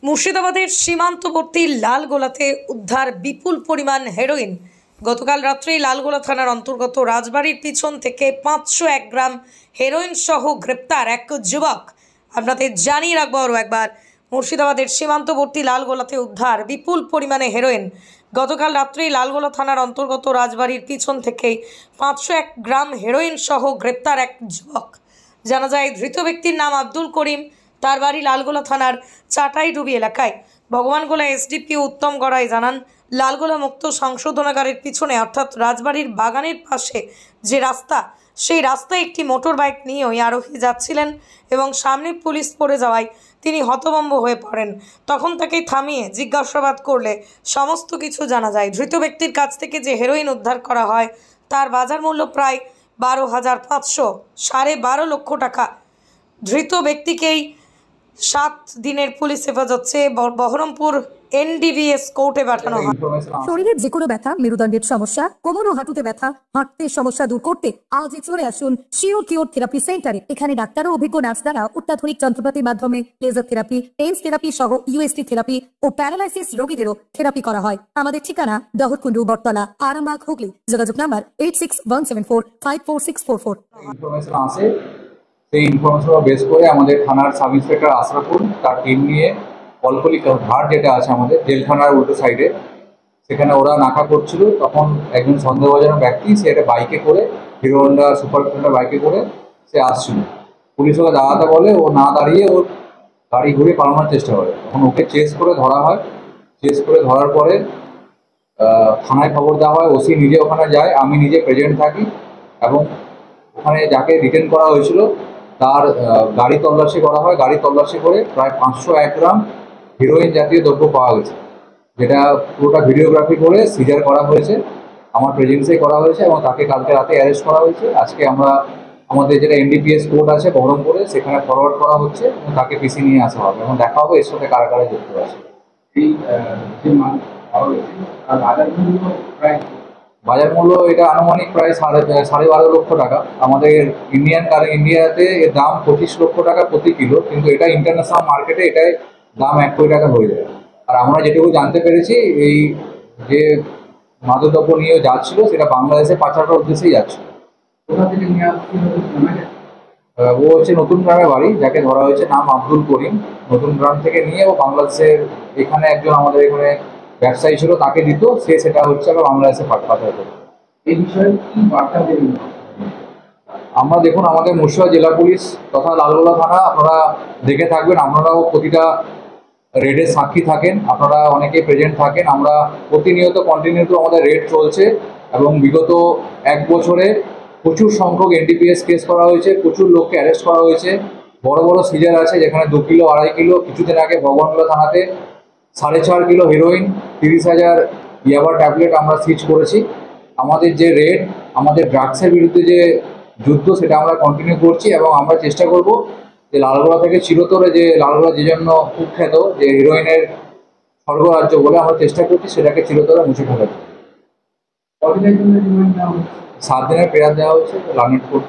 মুর্শিদাবাদের সীমান্তবর্তী লালগোলাতে উদ্ধার বিপুল পরিমাণ হেরোইন। গতকাল রাত্রেই লালগোলা থানার অন্তর্গত রাজবাড়ির পিছন থেকে 501 গ্রাম হেরোইন সহ গ্রেপ্তার এক যুবক। আপনাদের জানিয়ে রাখবো আরও একবার, মুর্শিদাবাদের সীমান্তবর্তী লালগোলাতে উদ্ধার বিপুল পরিমাণে হেরোইন। গতকাল রাত্রেই লালগোলা থানার অন্তর্গত রাজবাড়ির পিছন থেকে 501 গ্রাম হেরোইন সহ গ্রেপ্তার এক যুবক। জানা যায় ধৃত ব্যক্তির নাম আব্দুল করিম। তার বাড়ি লালগোলা থানার চাটাইডুবি এলাকায়। ভগবানগোলা এসডিপিও উত্তম গড়াই জানান, লালগোলা মুক্ত সংশোধনাগারের পিছনে অর্থাৎ রাজবাড়ির বাগানের পাশে যে রাস্তা, সেই রাস্তায় একটি মোটর বাইক নিয়ে ওই আরোহী যাচ্ছিলেন এবং সামনে পুলিশ পড়ে যাওয়ায় তিনি হতভম্ব হয়ে পড়েন। তখন তাকে থামিয়ে জিজ্ঞাসাবাদ করলে সমস্ত কিছু জানা যায়। ধৃত ব্যক্তির কাছ থেকে যে হেরোইন উদ্ধার করা হয় তার বাজার মূল্য প্রায় 12,500, 12.5 লক্ষ টাকা। ধৃত ব্যক্তিকেই 7 দিনের পুলিশ হেফাজত চেয়ে বহরমপুর NDBS কোর্টে পাঠানো হয়। শরীরের যে কোনো ব্যথা, মেরুদণ্ডের সমস্যা, কোমর ও হাঁটুতে ব্যথা, হাঁটতে সমস্যা দূর করতে আজই চলে আসুন শিওর কিওর থেরাপি সেন্টারে। এখানে ডাক্তার ও অভিজ্ঞ নার্স দ্বারা অত্যাধুনিক যন্ত্রপাতির মাধ্যমে লেজার থেরাপি, টেন্স থেরাপি সহ UST থেরাপি ও প্যারালাইসিস রোগীদেরও থেরাপি করা হয়। আমাদের ঠিকানা দহরকুন্ডু, বটতলা, আরামবাগ, হুগলি। যোগাযোগ নাম্বার 8617454644। ইনফরমেশন আসে, সেই ইনফরমেশন বেস করে আমাদের থানার সাব ইন্সপেক্টর আশরাফুল তার টিম নিয়ে কলকলি ঘাট যেটা আছে আমাদের জেলখানার উল্টো সাইডে, সেখানে ওরা নাকা করছিল। তখন একজন সন্দেহভাজন ব্যক্তি সে একটা বাইকে করে, হিরো হন্ডা সুপার স্প্লেন্ডার বাইকে করে সে আসছিল। পুলিশ ওকে দাঁড়াতে বলে, ও না দাঁড়িয়ে ওর গাড়ি ঘুরে পালানোর চেষ্টা করে। তখন ওকে চেস করে ধরা হয়। চেস করে ধরার পরে থানায় খবর দেওয়া হয়। ওসি নিজে ওখানে যায়, আমি নিজে প্রেজেন্ট থাকি এবং ওখানে যাকে রিটেন করা হয়েছিল তার গাড়ি তল্লাশি করা হয়। গাড়ি তল্লাশি করে প্রায় 501 গ্রাম হিরোইন জাতীয় দ্রব্য পাওয়া গেছে, যেটা পুরোটা ভিডিওগ্রাফি করে সিজার করা হয়েছে, আমার প্রেজেন্সেই করা হয়েছে এবং তাকে কালকে রাতে অ্যারেস্ট করা হয়েছে। আজকে আমরা আমাদের যেটা NDPS কোর্ট আছে বহরমপুরে, সেখানে ফরওয়ার্ড করা হচ্ছে এবং তাকে পিসি নিয়ে আসা হবে এবং দেখা হবে এর সাথে কারা কারা যুক্ত আছে। এই বাজার মূল্য এটা আনুমানিক প্রায় 12.5 লক্ষ টাকা। আমাদের ইন্ডিয়াতে এর দাম 25 লক্ষ টাকা প্রতি কিলো, কিন্তু এটা ইন্টারন্যাশনাল মার্কেটে এটাই দাম 1 কোটি টাকা হয়ে যায়। আর আমরা যেটুকু জানতে পেরেছি, এই যে মাদকদ্রব্য নিয়ে যাচ্ছিল সেটা বাংলাদেশে পাচারের উদ্দেশ্যেই যাচ্ছিল। কোথা থেকে নিয়ে আসছিল ও হচ্ছে নতুন গ্রামে বাড়ি, যাকে ধরা হয়েছে নাম আব্দুল করিম। নতুন গ্রাম থেকে নিয়ে ও বাংলাদেশের এখানে একজন আমাদের এখানে ব্যবসায়ী ছিল, তাকে দিত, সে সেটা হচ্ছে আবার বাংলাদেশে পাচার করত। এই বিষয়ে কি বার্তা দেবেন? আমরা দেখুন, আমাদের মুর্শিদাবাদ জেলা পুলিশ তথা লালগোলা থানা আপনারা দেখে থাকবেন, আপনারাও প্রতিটা রেডের সাক্ষী থাকেন, আপনারা অনেকে প্রেজেন্ট থাকেন। আমরা প্রতিনিয়ত কন্টিনিউ আমাদের রেড চলছে এবং বিগত 1 বছরে প্রচুর সংখ্যক NDPS কেস করা হয়েছে, প্রচুর লোককে অ্যারেস্ট করা হয়েছে। বড় বড় সিজার আছে, যেখানে 2 কিলো 2.5 কিলো। কিছুদিন আগে ভগবানগোলা থানাতে 4.5 কিলো হিরোইন, 30,000 ইয়াবা ট্যাবলেট আমরা সিজ করেছি। আমাদের যে রেড, আমাদের ড্রাগসের বিরুদ্ধে যে যুদ্ধ, সেটা আমরা কন্টিনিউ করছি এবং আমরা চেষ্টা করব যে লালগোলা থেকে চিরতরে, যে লালগোলা যে জন্য কুখ্যাত যে হিরোইনের স্বর্গরাজ্য বলে, আমরা চেষ্টা করছি সেটাকে চিরতরে মুছে ফেলার জন্য। 7 দিনের ফেরত দেওয়া হচ্ছে, লার্নেট কোর্ট।